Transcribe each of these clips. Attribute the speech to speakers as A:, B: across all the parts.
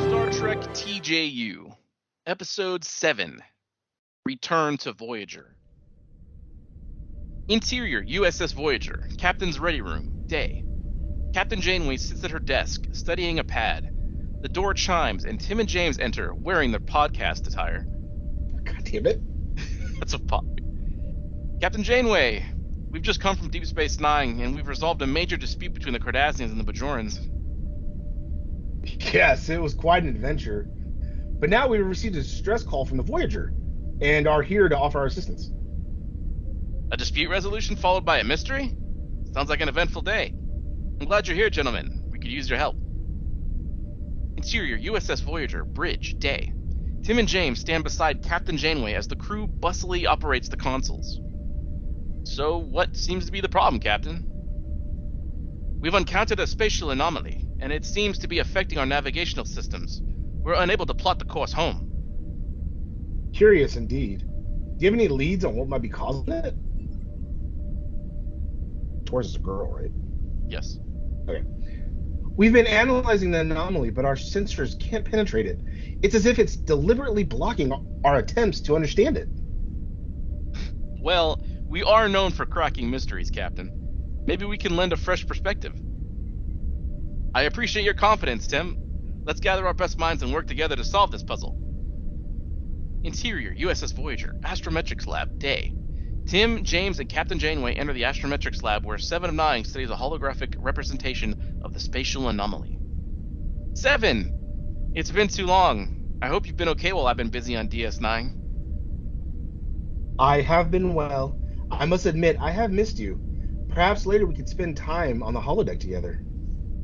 A: Star Trek TJU, Episode 7, Return to Voyager. Interior USS Voyager, Captain's Ready Room, day. Captain Janeway sits at her desk, studying a pad. The door chimes, and Tim and James enter, wearing their podcast attire.
B: God damn it.
A: That's a pop. Captain Janeway, we've just come from Deep Space Nine, and we've resolved a major dispute between the Cardassians and the Bajorans.
B: Yes, it was quite an adventure. But now we received a distress call from the Voyager, and are here to offer our assistance.
A: A dispute resolution followed by a mystery? Sounds like an eventful day. I'm glad you're here, gentlemen. We could use your help. Interior USS Voyager, bridge, day. Tim and James stand beside Captain Janeway as the crew bustily operates the consoles. So, what seems to be the problem, Captain? We've encountered a spatial anomaly, and it seems to be affecting our navigational systems. We're unable to plot the course home.
B: Curious indeed. Do you have any leads on what might be causing it? Taurus is a girl, right?
A: Yes.
B: Okay. We've been analyzing the anomaly, but our sensors can't penetrate it. It's as if it's deliberately blocking our attempts to understand it.
A: Well, we are known for cracking mysteries, Captain. Maybe we can lend a fresh perspective. I appreciate your confidence, Tim. Let's gather our best minds and work together to solve this puzzle. Interior USS Voyager, Astrometrics Lab, day. Tim, James, and Captain Janeway enter the Astrometrics Lab where 7 of 9 studies a holographic representation of the spatial anomaly. 7! It's been too long. I hope you've been okay while I've been busy on DS9.
B: I have been well. I must admit, I have missed you. Perhaps later we could spend time on the holodeck together.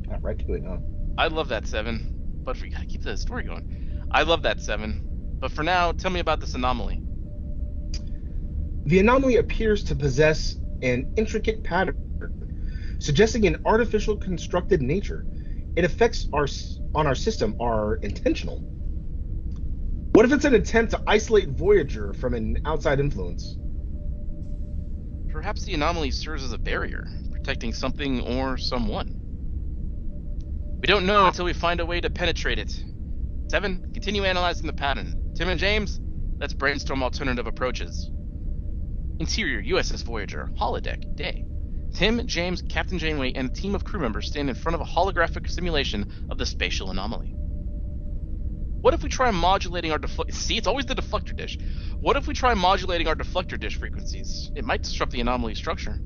B: Got right to it, huh?
A: I love that, 7. But we gotta keep the story going. I love that, 7. But for now, tell me about this anomaly.
B: The anomaly appears to possess an intricate pattern, suggesting an artificial constructed nature. Its effects on our system are intentional. What if it's an attempt to isolate Voyager from an outside influence?
A: Perhaps the anomaly serves as a barrier, protecting something or someone. We don't know until we find a way to penetrate it. 7, continue analyzing the pattern. Tim and James, let's brainstorm alternative approaches. Interior USS Voyager, holodeck, day. Tim, James, Captain Janeway, and a team of crew members stand in front of a holographic simulation of the spatial anomaly. What if we try modulating our See, it's always the deflector dish. What if we try modulating our deflector dish frequencies? It might disrupt the anomaly structure.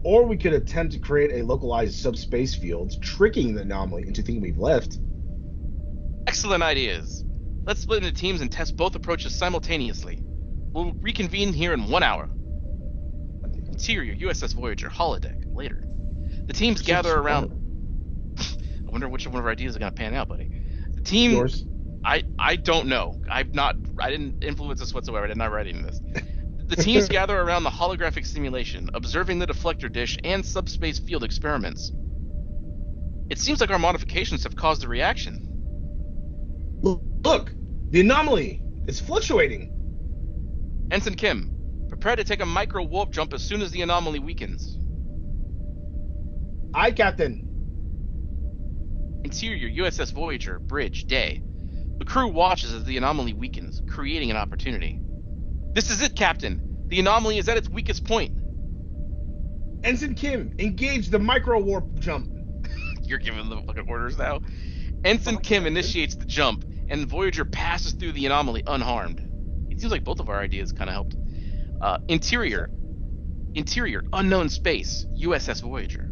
B: Or we could attempt to create a localized subspace field, tricking the anomaly into thinking we've left.
A: Excellent ideas. Let's split into teams and test both approaches simultaneously. We'll reconvene here in 1 hour. Interior USS Voyager, holodeck, later. The teams gather around... I wonder which one of our ideas are going to pan out, buddy. The team...
B: Yours?
A: I don't know. I didn't influence this whatsoever. I did not write any of this. The teams gather around the holographic simulation, observing the deflector dish and subspace field experiments. It seems like our modifications have caused a reaction.
B: Look! The anomaly is fluctuating!
A: Ensign Kim, prepare to take a micro warp jump as soon as the anomaly weakens.
B: Aye, Captain.
A: Interior USS Voyager, bridge, day. The crew watches as the anomaly weakens, creating an opportunity. This is it, Captain. The anomaly is at its weakest point.
B: Ensign Kim, engage the micro warp jump.
A: You're giving the fucking orders now. Ensign Kim initiates the jump, and Voyager passes through the anomaly unharmed. It seems like both of our ideas kind of helped. Interior, unknown space, USS Voyager.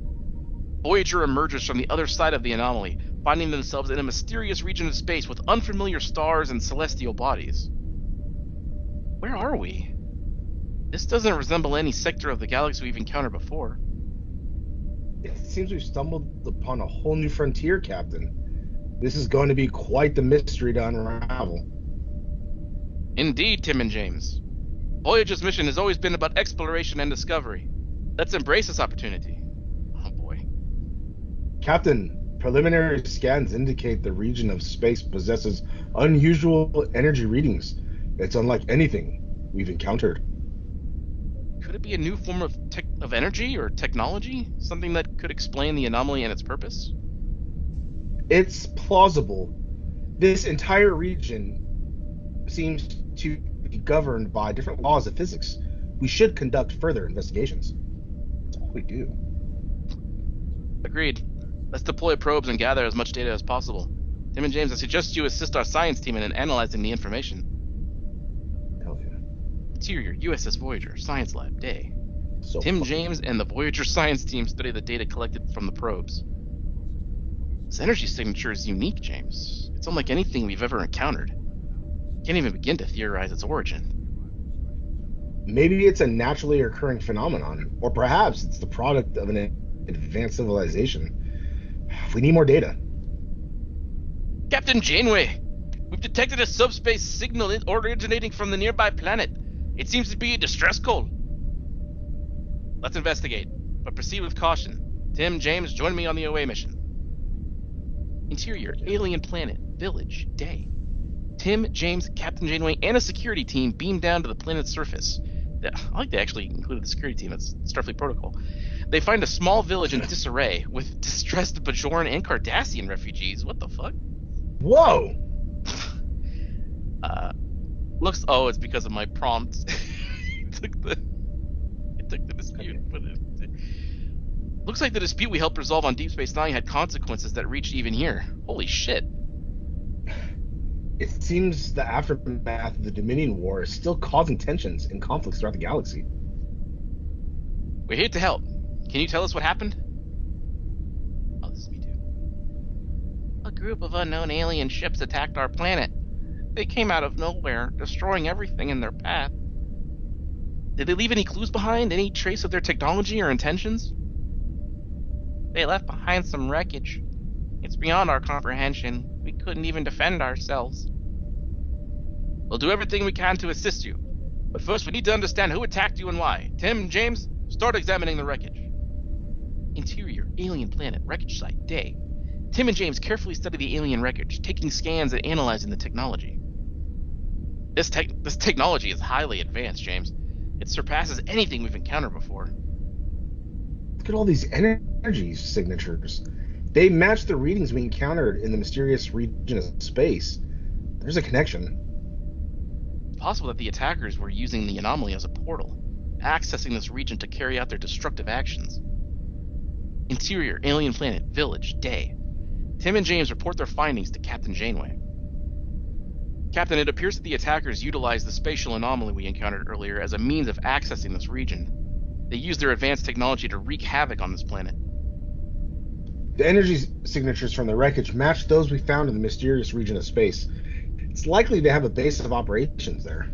A: Voyager emerges from the other side of the anomaly, finding themselves in a mysterious region of space with unfamiliar stars and celestial bodies. Where are we? This doesn't resemble any sector of the galaxy we've encountered before.
B: It seems we've stumbled upon a whole new frontier, Captain. This is going to be quite the mystery to unravel.
A: Indeed, Tim and James. Voyager's mission has always been about exploration and discovery. Let's embrace this opportunity. Oh boy.
B: Captain, preliminary scans indicate the region of space possesses unusual energy readings. It's unlike anything we've encountered.
A: Could it be a new form of energy or technology? Something that could explain the anomaly and its purpose?
B: It's plausible. This entire region seems to be governed by different laws of physics. We should conduct further investigations. That's all we do.
A: Agreed. Let's deploy probes and gather as much data as possible. Tim and James, I suggest you assist our science team in analyzing the information.
B: Hell yeah.
A: Interior, USS Voyager, Science Lab, Day.
B: So
A: Tim
B: fun.
A: James and the Voyager science team study the data collected from the probes. This energy signature is unique, James. It's unlike anything we've ever encountered. Can't even begin to theorize its origin.
B: Maybe it's a naturally occurring phenomenon, or perhaps it's the product of an advanced civilization. We need more data.
A: Captain Janeway, we've detected a subspace signal originating from the nearby planet. It seems to be a distress call. Let's investigate, but proceed with caution. Tim, James, join me on the away mission. Interior, alien planet, village, day. Tim, James, Captain Janeway, and a security team beam down to the planet's surface. I like they actually included the security team. That's Starfleet protocol. They find a small village in disarray with distressed Bajoran and Cardassian refugees. What the fuck?
B: Whoa!
A: Looks. Oh, it's because of my prompt. it took the dispute, but looks like the dispute we helped resolve on Deep Space Nine had consequences that reached even here. Holy shit!
B: It seems the aftermath of the Dominion War is still causing tensions and conflicts throughout the galaxy.
A: We're here to help. Can you tell us what happened? Oh, this is me too. A group of unknown alien ships attacked our planet. They came out of nowhere, destroying everything in their path. Did they leave any clues behind? Any trace of their technology or intentions? They left behind some wreckage. It's beyond our comprehension. We couldn't even defend ourselves. We'll do everything we can to assist you. But first we need to understand who attacked you and why. Tim, James, start examining the wreckage. Interior, alien planet, wreckage site, day. Tim and James carefully study the alien wreckage, taking scans and analyzing the technology. This technology is highly advanced, James. It surpasses anything we've encountered before.
B: Look at all these energy signatures. They match the readings we encountered in the mysterious region of space. There's a connection.
A: It's possible that the attackers were using the anomaly as a portal, accessing this region to carry out their destructive actions. Interior, alien planet, village, day. Tim and James report their findings to Captain Janeway. Captain, it appears that the attackers utilized the spatial anomaly we encountered earlier as a means of accessing this region. They used their advanced technology to wreak havoc on this planet.
B: The energy signatures from the wreckage match those we found in the mysterious region of space. It's likely they have a base of operations there.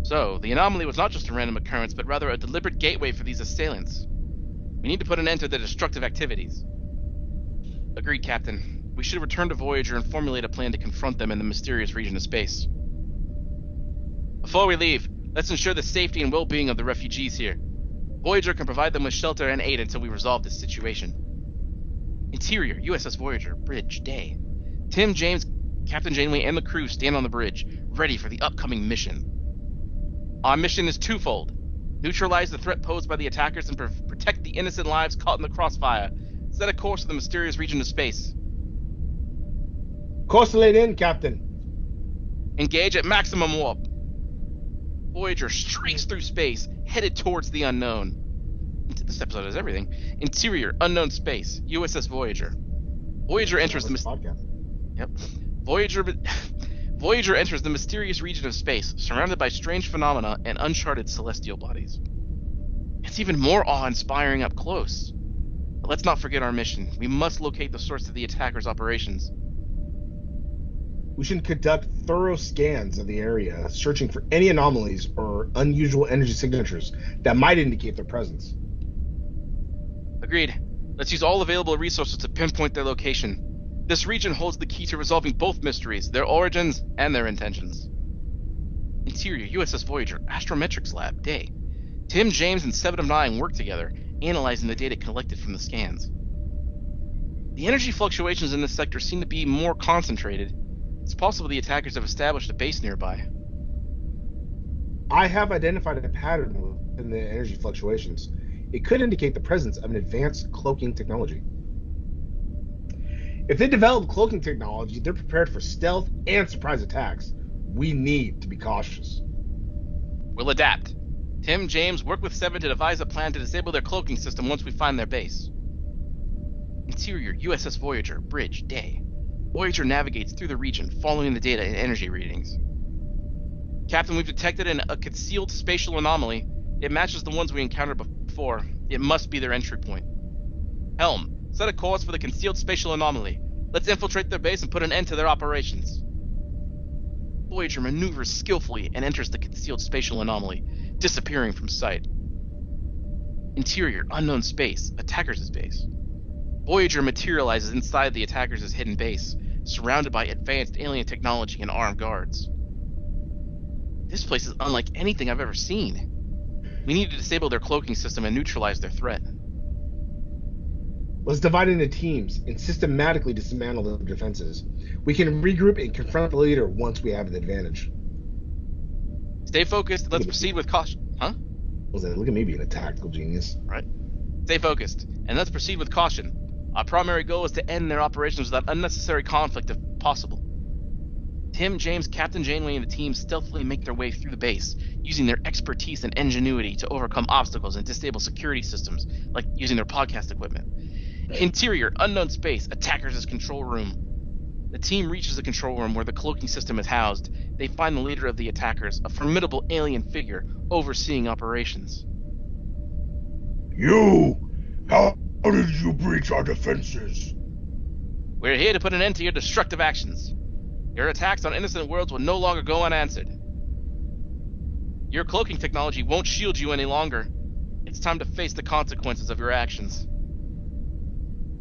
A: So, the anomaly was not just a random occurrence, but rather a deliberate gateway for these assailants. We need to put an end to their destructive activities. Agreed, Captain. We should return to Voyager and formulate a plan to confront them in the mysterious region of space. Before we leave, let's ensure the safety and well-being of the refugees here. Voyager can provide them with shelter and aid until we resolve this situation. Interior, USS Voyager, bridge, day. Tim, James, Captain Janeway, and the crew stand on the bridge, ready for the upcoming mission. Our mission is twofold. Neutralize the threat posed by the attackers and protect the innocent lives caught in the crossfire. Set a course for the mysterious region of space.
B: Course laid in, Captain.
A: Engage at maximum warp. Voyager streaks through space, headed towards the unknown. This episode has everything. Interior, unknown space, USS Voyager. Voyager enters the Voyager enters the mysterious region of space, surrounded by strange phenomena and uncharted celestial bodies. It's even more awe-inspiring up close. But let's not forget our mission. We must locate the source of the attackers' operations.
B: We should conduct thorough scans of the area, searching for any anomalies or unusual energy signatures that might indicate their presence.
A: Agreed. Let's use all available resources to pinpoint their location. This region holds the key to resolving both mysteries, their origins and their intentions. Interior, USS Voyager, Astrometrics Lab, day. Tim, James, and 7 of 9 work together, analyzing the data collected from the scans. The energy fluctuations in this sector seem to be more concentrated. It's possible the attackers have established a base nearby.
B: I have identified a pattern in the energy fluctuations. It could indicate the presence of an advanced cloaking technology. If they develop cloaking technology, they're prepared for stealth and surprise attacks. We need to be cautious.
A: We'll adapt. Tim, James, work with 7 to devise a plan to disable their cloaking system once we find their base. Interior, USS Voyager, bridge, day. Voyager navigates through the region, following the data and energy readings. Captain, we've detected a concealed spatial anomaly. It matches the ones we encountered before. It must be their entry point. Helm, set a course for the concealed spatial anomaly. Let's infiltrate their base and put an end to their operations. Voyager maneuvers skillfully and enters the concealed spatial anomaly, disappearing from sight. Interior, unknown space, attackers' base. Voyager materializes inside the attackers' hidden base, surrounded by advanced alien technology and armed guards. This place is unlike anything I've ever seen. We need to disable their cloaking system and neutralize their threat.
B: Let's divide into teams and systematically dismantle the defenses. We can regroup and confront the leader once we have the advantage.
A: Stay focused. Let's proceed with caution. Huh?
B: Look at me being a tactical genius.
A: Right. Stay focused, and let's proceed with caution. Our primary goal is to end their operations without unnecessary conflict if possible. Tim, James, Captain Janeway, and the team stealthily make their way through the base, using their expertise and ingenuity to overcome obstacles and disable security systems, like using their podcast equipment. Interior, unknown space, attackers' control room. The team reaches the control room where the cloaking system is housed. They find the leader of the attackers, a formidable alien figure overseeing operations.
C: You! How did you breach our defenses?
A: We're here to put an end to your destructive actions. Your attacks on innocent worlds will no longer go unanswered. Your cloaking technology won't shield you any longer. It's time to face the consequences of your actions.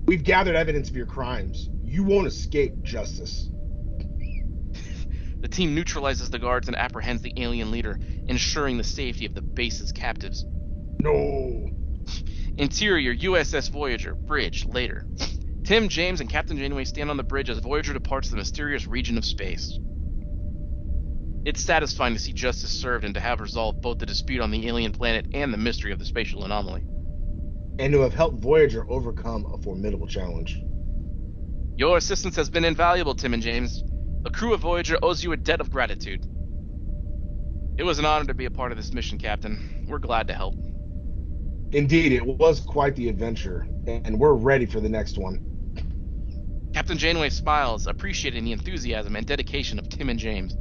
B: We've gathered evidence of your crimes. You won't escape justice.
A: The team neutralizes the guards and apprehends the alien leader, ensuring the safety of the base's captives.
C: No.
A: Interior, USS Voyager, bridge, later. Tim, James, and Captain Janeway stand on the bridge as Voyager departs the mysterious region of space. It's satisfying to see justice served and to have resolved both the dispute on the alien planet and the mystery of the spatial anomaly.
B: And to have helped Voyager overcome a formidable challenge.
A: Your assistance has been invaluable, Tim and James. The crew of Voyager owes you a debt of gratitude. It was an honor to be a part of this mission, Captain. We're glad to help.
B: Indeed, it was quite the adventure, and we're ready for the next one.
A: Captain Janeway smiles, appreciating the enthusiasm and dedication of Tim and James.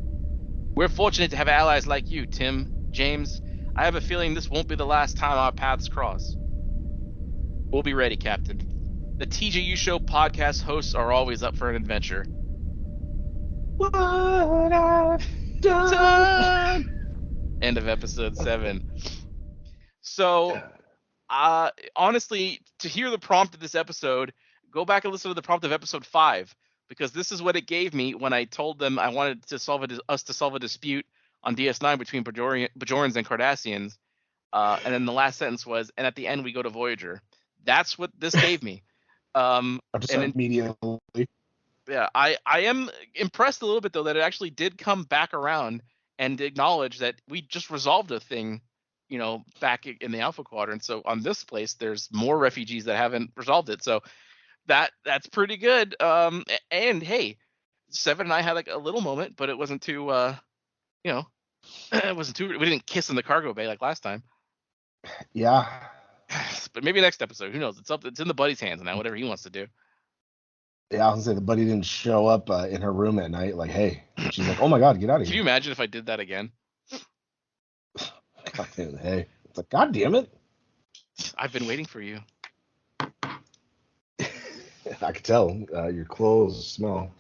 A: We're fortunate to have allies like you, Tim, James. I have a feeling this won't be the last time our paths cross. We'll be ready, Captain. The TJU Show podcast hosts are always up for an adventure.
B: What I've done.
A: End of episode 7. So, honestly, to hear the prompt of this episode, go back and listen to the prompt of episode 5, because this is what it gave me when I told them I wanted to solve a dispute on DS9 between Bajorans and Cardassians, and then the last sentence was, and at the end we go to Voyager. That's what this gave me.
B: Immediately.
A: Yeah, I am impressed a little bit though that it actually did come back around and acknowledge that we just resolved a thing, back in the Alpha Quadrant. So on this place, there's more refugees that haven't resolved it. So that's pretty good. And hey, 7 and I had like a little moment, but it wasn't too, it wasn't too. We didn't kiss in the cargo bay like last time.
B: Yeah.
A: But maybe next episode, who knows? It's in the buddy's hands now. Whatever he wants to do.
B: Yeah, I was gonna say the buddy didn't show up in her room at night. Like, hey, she's like, oh my god, get out of here.
A: Can you imagine if I did that again?
B: God damn it, hey, it's like, god damn it.
A: I've been waiting for you.
B: I could tell your clothes smell.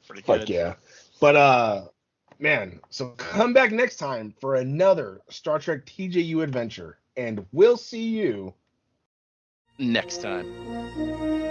A: Pretty
B: Fuck
A: good.
B: yeah. But man, so come back next time for another Star Trek TJU adventure, and we'll see you
A: Next time.